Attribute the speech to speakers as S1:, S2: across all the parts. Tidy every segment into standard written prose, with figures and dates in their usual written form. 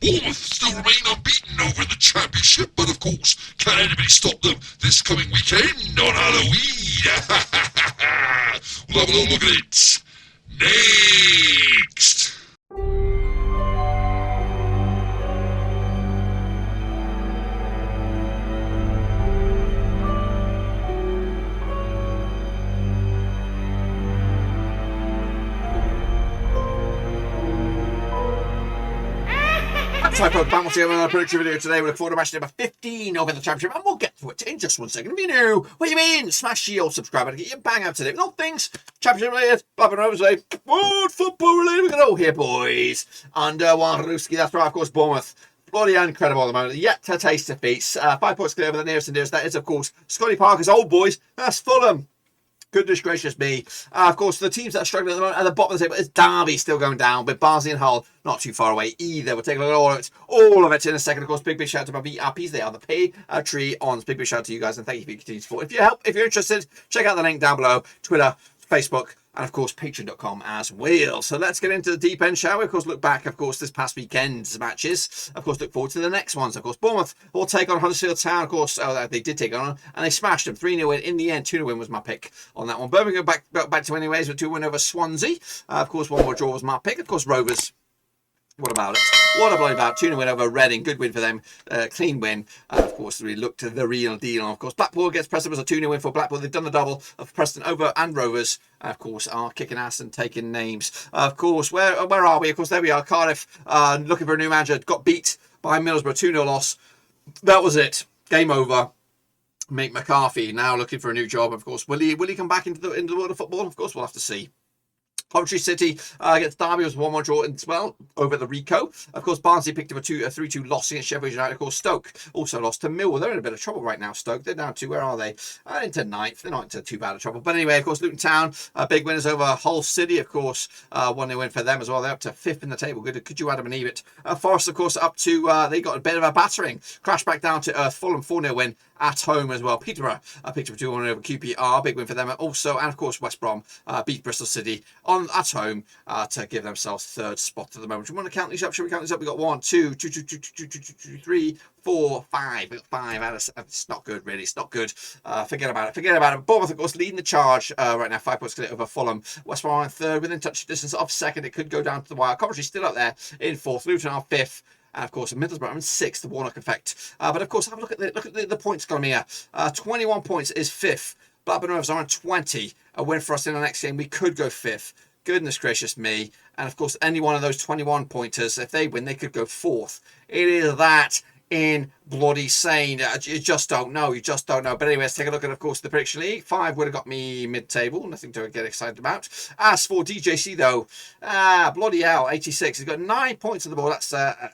S1: Bournemouth still remain unbeaten over in the Championship, but of course, can anybody stop them this coming weekend on Halloween? We'll have a little look at it next.
S2: Typo Bamble here with another prediction video today. We look forward to match number 15 over the Championship, and we'll get to it in just 1 second. If you're new, what do you mean? Smash the old subscribe button to get your bang up today. With all things Championship related, Blackburn Rovers related, world football related. We got all here, boys. Under Waruski, that's right, of course, Bournemouth. Bloody incredible at the moment. Yet to taste defeats. 5 points clear over the nearest and dearest. That is, of course, Scotty Parker's old boys. That's Fulham. Goodness gracious me. Of course, the teams that are struggling at the moment at the bottom of the table is Derby still going down, but Barnsley and Hull not too far away either. We'll take a look at all of it in a second. Of course, big shout out to my VIPs. They are the Patreons. Big shout out to you guys, and thank you for your continued support. If you're interested, check out the link down below. Twitter, Facebook, and of course patreon.com as well. So let's get into the deep end, shall we? Of course, look back, of course, this past weekend's matches. Of course, look forward to the next ones. Of course, Bournemouth will take on Huddersfield Town. Of course, they did take on, and they smashed them. 3-0 win in the end. 2-0 win was my pick on that one. Birmingham back to anyways with 2 win over Swansea. Of course, 1 more draw was my pick. Of course, Rovers. What about it? What about 2-0 win over Reading? Good win for them. Clean win. Of course, we looked at the real deal. And of course, Blackpool against Preston was a 2-0 win for Blackpool. They've done the double of Preston over and Rovers. And of course, are kicking ass and taking names. Of course, where are we? Of course, there we are. Cardiff looking for a new manager. Got beat by Middlesbrough. 2-0 loss. That was it. Game over. Mick McCarthy now looking for a new job. Of course, will he come back into the world of football? Of course, we'll have to see. Coventry City against Derby was 1-1 draw as well over the Rico. Of course, Barnsley picked up a 3-2 loss against Sheffield United. Of course, Stoke also lost to Millwall. They're in a bit of trouble right now, Stoke. They're down to, where are they? Into 9th. They're not into too bad of trouble. But anyway, of course, Luton Town, big winners over Hull City. Of course, 1-0 win for them as well. They're up to 5th in the table. Good. Could you Adam and Eve it? Forest, of course, up to, they got a bit of a battering. Crashed back down to earth. Fulham 4-0 win at home as well. Peterborough picked up 2-1 over QPR. Big win for them. Also, and of course, West Brom beat Bristol City at home. To give themselves 3rd spot at the moment. Do you want to count these up? Shall we count these up? We got 1, 2, 3, 4, 5. We got 5 out of. It's not good, really. It's not good. Forget about it. Bournemouth, of course, leading the charge right now. 5 points clear over Fulham. West Brom in 3rd, within touch distance of 2nd. It could go down to the wire. Coventry still up there in 4th. Luton are 5th. And of course, Middlesbrough in 6th, the Warnock effect. But of course, have a look at the points column here. 21 points is 5th. Blackburn Rovers are on 20. A win for us in the next game. We could go 5th. Goodness gracious me. And of course, any one of those 21 pointers, if they win, they could go 4th. It is that in bloody sane. You just don't know. But anyway, let's take a look at, of course, the prediction league. 5 would have got me mid-table. Nothing to get excited about. As for DJC, though, bloody hell, 86. He's got 9 points on the board. That's out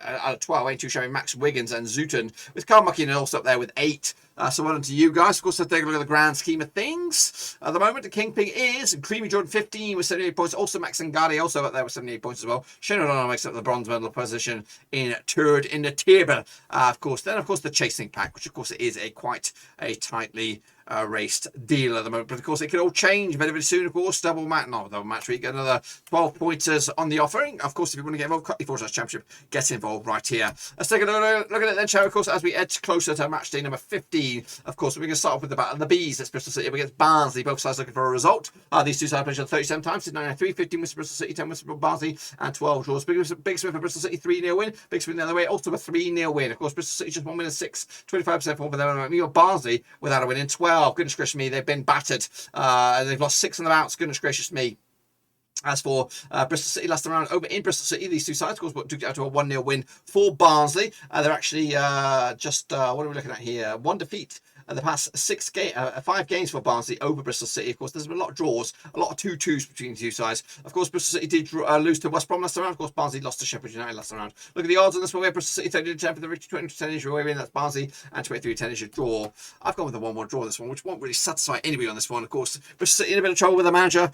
S2: of 12. Ain't too showing Max Wiggins and Zooten. With Carl Mucky and also up there with 8. So well done to you guys. Of course, let's take a look at the grand scheme of things. At the moment, the Kingpin is Creamy Jordan 15 with 78 points. Also, Max Ngadi also up there with 78 points as well. Shane O'Donnell makes up the bronze medal position in 3rd in the table. Of course, then, of course, the Chasing Pack, which, of course, is quite a tightly raced deal at the moment. But, of course, it could all change very soon, of course. Double match week. Another 12 pointers on the offering. Of course, if you want to get involved, Cut Force Championship, get involved right here. Let's take a look at it then, shall we? Of course, as we edge closer to match day number 15. Of course, we're going to start off with the battle of the Bees. That's Bristol City against Barnsley. Both sides looking for a result. These two sides played 37 times. 9-3, 15 with Bristol City, 10 with Barnsley, and 12 draws. Big swing for Bristol City, 3-0 win. Big swing the other way, also a 3-0 win. Of course, Bristol City just 1 win and 6, 25% form for them. You got Barnsley without a win in 12. Goodness gracious me, they've been battered. They've lost 6 on the bouts. Goodness gracious me. As for Bristol City last time around over in Bristol City, these two sides, of course, took it out to a 1-0 win for Barnsley. They're actually just, what are we looking at here? 1 defeat. The past 5 games for Barnsley over Bristol City. Of course, there's been a lot of draws, a lot of 2-2s between the two sides. Of course, Bristol City did lose to West Brom last time around. Of course, Barnsley lost to Sheffield United last time around. Look at the odds on this one. We have Bristol City 30-10 for the 20% is your way in. That's Barnsley, and 23-10 is your draw. I've gone with a 1-1 draw this one, which won't really satisfy anybody on this one. Of course, Bristol City in a bit of trouble with the manager.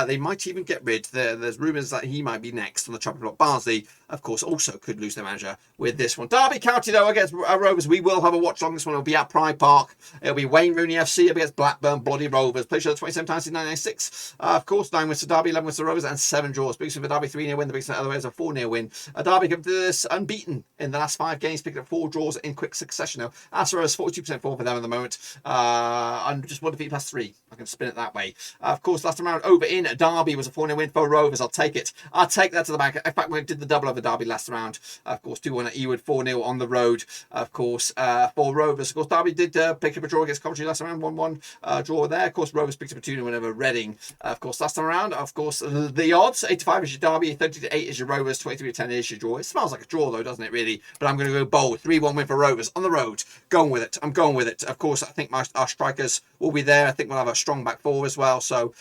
S2: They might even get rid. There's rumours that he might be next on the chopping block. Barnsley of course, also could lose their manager with this one. Derby County, though, against Rovers. We will have a watch on this one. It'll be at Pride Park. It'll be Wayne Rooney FC against Blackburn, Bloody Rovers. Played each other 27 times in 1996. Of course, 9 wins to Derby, 11 wins to Rovers, and 7 draws. Biggest win for Derby, 3-0 win. The biggest other way is a 4-0 win. Derby come to this unbeaten in the last 5 games, picking up 4 draws in quick succession now. As Rovers, 42% form for them at the moment. I'm just 1 defeat past 3. I can spin it that way. Of course, last time around over in Derby was a 4-0 win for Rovers. I'll take it. I'll take that to the bank. In fact, we did the double over Derby last round. Of course, 2-1 at Ewood, 4-0 on the road. Of course, for Rovers. Of course, Derby did pick up a draw against Coventry last round, 1-1 draw there. Of course, Rovers picked up a 2-0 win over Reading. Of course, last time around, of course, the odds, 8-5 is your Derby, 30-8 is your Rovers, 23-10 is your draw. It smells like a draw, though, doesn't it, really? But I'm going to go bold. 3-1 win for Rovers on the road. Going with it. I'm going with it. Of course, I think our strikers will be there. I think we'll have a strong back four as well. So,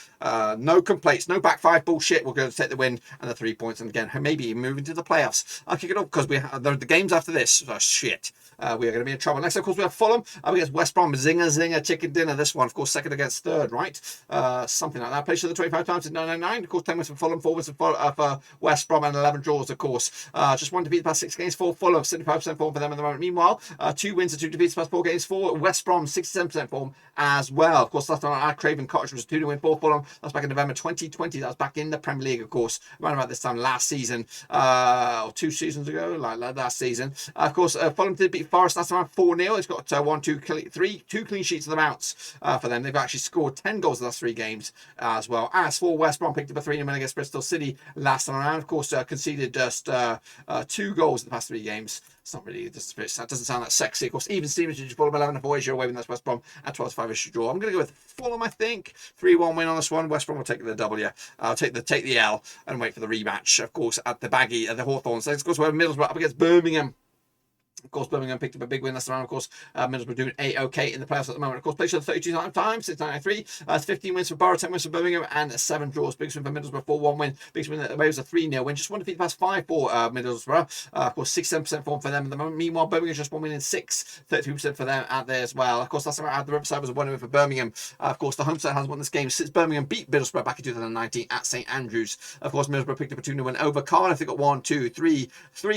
S2: no complaints, no back 5 bullshit. We're going to take the win and the 3 points. And again, maybe move into the playoffs. I'll kick it off because we have the games after this. Oh, shit. We are going to be in trouble. Next, of course, we have Fulham against West Brom. Zinger, chicken dinner. This one, of course, second against third, right? Something like that. Played the 25 times in 999. Of course, 10 wins for Fulham, 4 wins for West Brom, and 11 draws, of course. Just 1 defeat the past 6 games for Fulham, 75% form for them at the moment. Meanwhile, 2 wins and 2 defeats the past 4 games for West Brom, 67% form as well. Of course, last time at Craven Cottage was a 2-0 win for Fulham. That's back in November 2020. That was back in the Premier League, of course, around about this time last season, or 2 seasons ago, like last season. Of course, Fulham did beat Forest last time 4-0. It's got 2 clean sheets of the bounce for them. They've actually scored 10 goals in the last 3 games as well. As for West Brom, picked up a 3-0 win against Bristol City last time around. Of course, conceded just 2 goals in the past 3 games. It's not really, that doesn't sound that sexy. Of course, even Stevens did Fulham 11-4 is your away when that's West Brom, and 12-5 is your draw. I'm going to go with Fulham, I think. 3-1 win on this one. West Brom will take the W. I'll take the L and wait for the rematch, of course, at the Baggy, at the Hawthorns. Of course, we have Middlesbrough up against Birmingham. Of course, Birmingham picked up a big win last round. Of course, Middlesbrough doing A-OK in the playoffs at the moment. Of course, played 32 times since 1993. 15 wins for Borough, 10 wins for Birmingham, and 7 draws. Biggest win for Middlesbrough, 4-1 win. Biggest win at the way was a 3-0 win. Just 1 defeat past 5 for Middlesbrough. Of course, 67% form for them at the moment. Meanwhile, Birmingham just 1 win in 6, 33% for them out there as well. Of course, last time I had the Riverside was a 1 win for Birmingham. Of course, the home side has won this game since Birmingham beat Middlesbrough back in 2019 at St Andrews. Of course, Middlesbrough picked up a 2-0 win over Cardiff. They got 1, 2, 3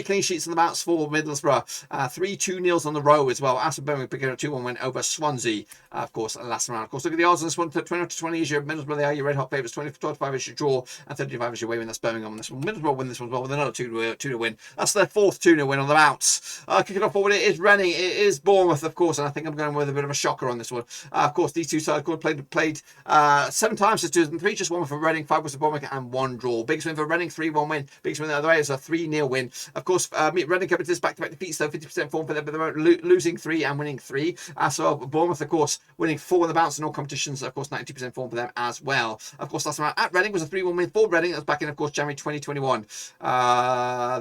S2: clean sheets in the bounce for Middlesbrough. 3 2-0 on the row as well. Aston Birmingham picking up 2-1 win over Swansea, of course, last round. Of course, look at the odds on this one. 20-20 is your Middlesbrough. They are your red hot favourites. 20-25 is your draw, and 35 is your way win. That's Birmingham on this one. Middlesbrough win this one as well with another 2-0 win. That's their 4th 2-0 win on the bounce. Kicking off forward, it is Reading. It is Bournemouth, of course, and I think I'm going with a bit of a shocker on this one. Of course, these two sides played 7 times since 2003. Just 1 for Reading, 5 was for Bournemouth, and 1 draw. Biggest win for Reading, 3-1 win. Biggest win the other way is a 3-0 win. Of course, Reading coming to this back-to-back defeats, so 50% form for them, but they're losing 3 and winning 3. So Bournemouth, of course, winning 4 in the bounce in all competitions. Of course, 90% form for them as well. Of course, last time at Reading was a 3-1 win for Reading. That was back in, of course, January 2021.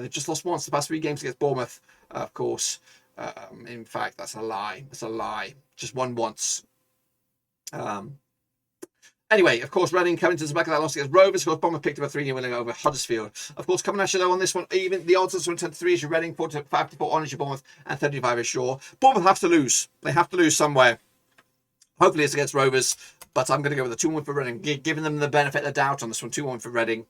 S2: They've just lost once the past 3 games against Bournemouth, of course. In fact, that's a lie. It's a lie. Just won once. Anyway, of course, Reading coming to the back of that loss against Rovers. Of course, Bournemouth picked up a 3-0 winning over Huddersfield. Of course, coming at you though on this one, even the odds on 10-3 is your Reading, 45-4 on is your Bournemouth, and 35 is your. Bournemouth have to lose. They have to lose somewhere. Hopefully it's against Rovers, but I'm going to go with a 2-1 for Reading, giving them the benefit of the doubt on this one. 2-1 for Reading.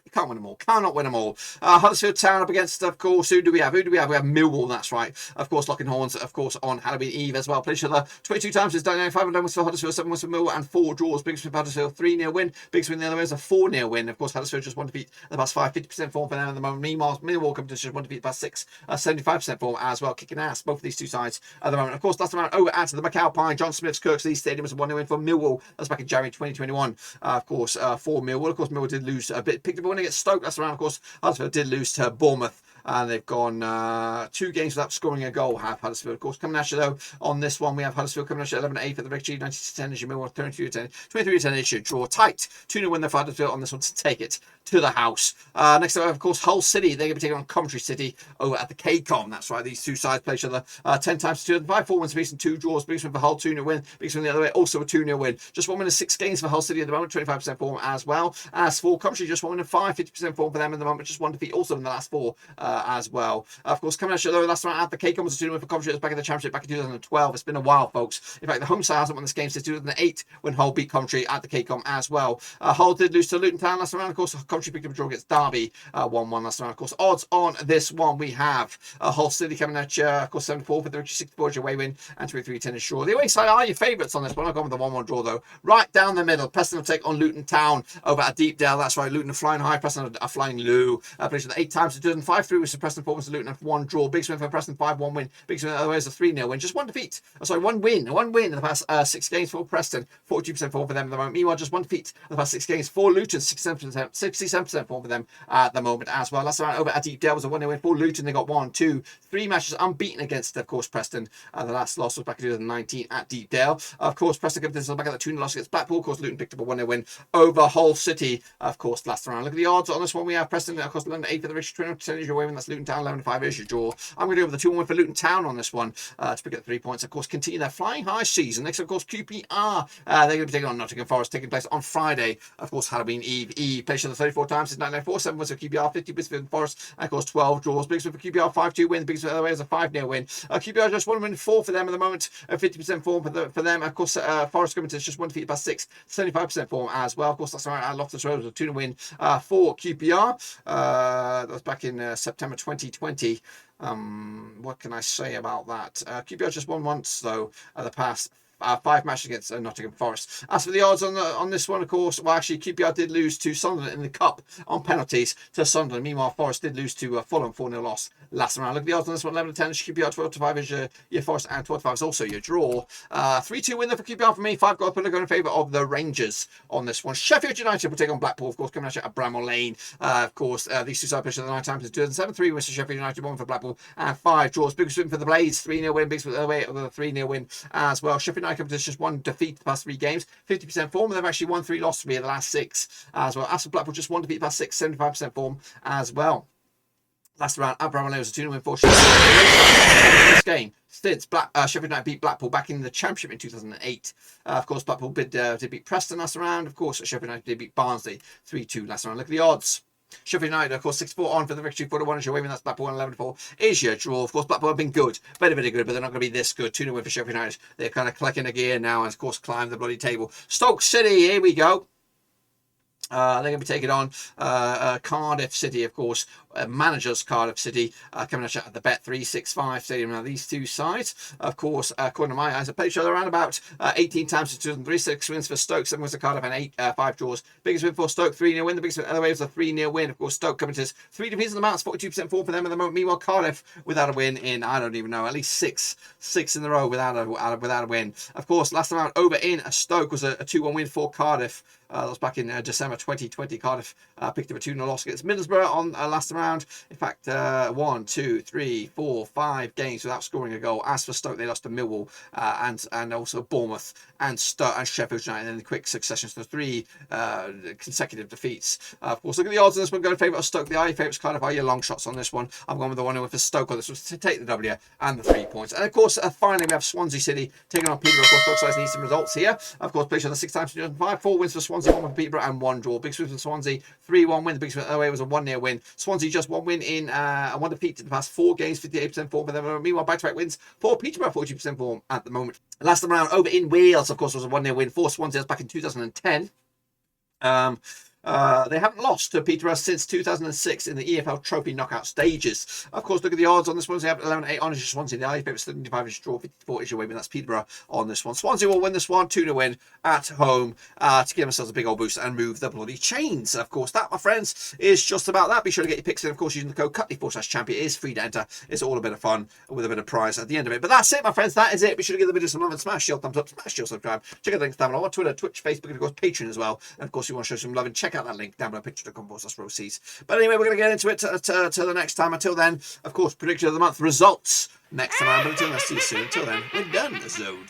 S2: You can't win them all. Cannot win them all. Huddersfield Town up against, of course, who do we have? We have Millwall, that's right. Of course, Locking Horns, of course, on Halloween Eve as well. Played each other 22 times since 1995. 5 wins for Huddersfield, 7 wins for Millwall, and 4 draws. Biggest win for Huddersfield, 3-0 win. Biggest win the other way is a 4-0 win. Of course, Huddersfield just 1 defeat the past 5, 50% form for them at the moment. Meanwhile, Millwall come to just 1 defeat the past 6, 75% form as well. Kicking ass, both of these two sides at the moment. Of course, last time over at the McAlpine, John Smith's Kirklees Stadium was a 1-0 win for Millwall. That's back in January 2021. Of course, for Millwall. Of course, Millwall did lose a bit. Picked up a win against Stoke. That's around, of course. Huddersfield did lose to Bournemouth, and they've gone 2 games without scoring a goal. Have Huddersfield, of course, coming at you though on this one. We have Huddersfield coming at you 11-8 for the victory, 90-10 is your Millwall, 32-10, 23-10 is your draw. Tight 2-0 win there for Huddersfield on this one to take it to the house. Next up, of course, Hull City. They're going to be taking on Coventry City over at the KCOM. That's right. These two sides play each other 10 times to 2. 4 wins apiece and 2 draws. Biggest win for Hull, 2-0 win. Biggest win the other way, also a 2-0 win. Just 1 win in 6 games for Hull City at the moment, 25% form as well. As for Coventry, just 1 win in 5, 50% form for them at the moment. Just 1 defeat also in the last 4 as well. Of course, coming at you though, last round at the Cake was a 2-win for Coventry. It was back in the Championship back in 2012. It's been a while, folks. In fact, the home side hasn't won this game since 2008 when Hull beat Coventry at the Cake as well. Hull did lose to Luton Town last round. Of course, Coventry picked up a draw against Derby 1-1 last round. Of course, odds on this one we have Hull City coming at you. Of course, 74 for the victory, 64 away win, and 23-10 is draw. The away side are your favourites on this one. I've gone with the 1-1 draw though. Right down the middle, Preston will take on Luton Town over at Deepdale. That's right, Luton are flying high, Preston are flying low. Prediction 8 times to 2005-3 was the Preston 4 to Luton and 1 draw. Big swing for Preston, 5-1 win. Big swing otherwise a 3-0 win. Just one defeat. One win in the past 6 games for Preston. 42% form for them at the moment. Meanwhile, just one defeat in the past 6 games for Luton. 67% form for them at the moment as well. Last round over at Deepdale was a 1-0 win for Luton. They got 1, 2, 3 matches unbeaten against, of course, Preston. The last loss was back in 2019 at Deepdale. Of course, Preston got this back at the 2-0 loss against Blackpool. Of course, Luton picked up a 1-0 win over Hull City. Of course, last round. Look at the odds on this one. We have Preston, of course, London 8 for the rich 20% away win. That's Luton Town 11-5 is your draw. I'm going to go with the 2-1 win for Luton Town on this one to pick up 3 points. Of course, continue their flying high season. Next, of course, QPR. They're going to be taking on Nottingham Forest, taking place on Friday. Of course, Halloween Eve. Played the 34 times since 1994. 7 wins for QPR, 50 wins for Forest, and of course 12 draws. Biggest win for QPR, 5-2 win. Biggest win the other way is a 5-0 win. QPR just 1 win 4 for them at the moment. 50% form for them. Of course, Forest coming to just 1 defeat past 6, 75% form as well. Of course, that's right. Loftus Road was a 2-0 win for QPR. That was back in September 2020. What can I say about that? QPR just won once though the past 5 matches against Nottingham Forest. As for the odds on this one, of course, well, actually, QPR did lose to Sunderland in the Cup on penalties to Sunderland. Meanwhile, Forest did lose to Fulham 4-0 loss last round. Look at the odds on this one, 11-10. QPR 12-5 is your Forest, and 12-5 is also your draw. 3-2 win there for QPR for me. 5 goals per go in favour of the Rangers on this one. Sheffield United will take on Blackpool, of course, coming at Bramall Lane. Of course, these two side pitches at the 9 times in 2007. 3 wins for Sheffield United, 1 for Blackpool, and 5 draws. Biggest win for the Blades, 3-0 win. Biggest win the way of the 3-0 win as well. Sheffield United comes to just 1 defeat the past 3 games, 50% form. They've actually won 3, lost 3 of the last 6 as well. As for Blackpool, just 1 defeat the past 6, 75% form as well. Last round, Bramall Lane was a 2-0 win for Sheffield. This game since Sheffield United beat Blackpool back in the Championship in 2008. Of course, Blackpool did beat Preston last round. Of course, Sheffield United did beat Barnsley 3-2 last round. Look at the odds. Sheffield United, of course, 6-4 on for the victory. 4-1 is your win. That's Blackpool 11-4 is your draw. Of course, Blackpool have been good, very, very good, but they're not going to be this good. 2-0 win for Sheffield United. They're kind of clicking a gear now and, of course, climb the bloody table. Stoke City, here we go. They're going to be taking on Cardiff City, of course. Managers Cardiff City coming at the Bet365 stadium. Now, these two sides, of course, according to my eyes, have played each other around about 18 times since 2003. 6 wins for Stoke, 7 wins for Cardiff, and 5 draws. Biggest win for Stoke, 3-0 win. The biggest win other way was a 3-0 win. Of course, Stoke coming to 3 defeats in the match, 42% form for them at the moment. Meanwhile, Cardiff without a win in, I don't even know, at least six in a row without a win. Of course, last time out over in Stoke was a 2-1 win for Cardiff. That was back in December 2020. Cardiff picked up a 2-0 loss against Middlesbrough on last round. In fact, 1, 2, 3, 4, 5 games without scoring a goal. As for Stoke, they lost to Millwall and also Bournemouth and Sheffield United in the quick succession. So 3 consecutive defeats. Of course, look at the odds on this one. Going in favour of Stoke. The eye favourites Cardiff are your long shots on this one. I'm going with the 1-0 for Stoke on this one to take the W and the 3 points. And of course, finally, we have Swansea City taking on Peterborough. Of course, both sides need some results here. Of course, played on the 6 times in 2005. 4 wins for Swansea, 1 for Peterborough, and 1 draw. Big win for Swansea, 3-1 win. The biggest win away was a 1-0 win. Swansea just 1 win in 1 defeat in the past 4 games, 58% form for them. Meanwhile, back-to-back wins for Peterborough, 40% form at the moment. Last time around over in Wales, of course, was a 1-0 win for Swansea. That's back in 2010. They haven't lost to Peterborough since 2006 in the EFL Trophy knockout stages. Of course, look at the odds on this one. They have 11-8 on Swansea. The eye favourite 75 is draw, 54 is your way, but that's Peterborough on this one. Swansea will win this one, 2-0 win at home to give themselves a big old boost and move the bloody chains. Of course, that, my friends, is just about that. Be sure to get your picks in, of course, using the code CUTLEY4/champion. It is free to enter. It's all a bit of fun with a bit of prize at the end of it. But that's it, my friends. That is it. Be sure to give the video some love and smash your thumbs up, smash your subscribe. Check out the links down below on Twitter, Twitch, Facebook, and of course, Patreon as well. And of course, if you want to show some love, and check out that link down below. Picture.com/Rosees. But anyway, we're going to get into it till the next time. Until then, of course, prediction of the month results next time. But until then, see you soon. Until then, we're done, the zone.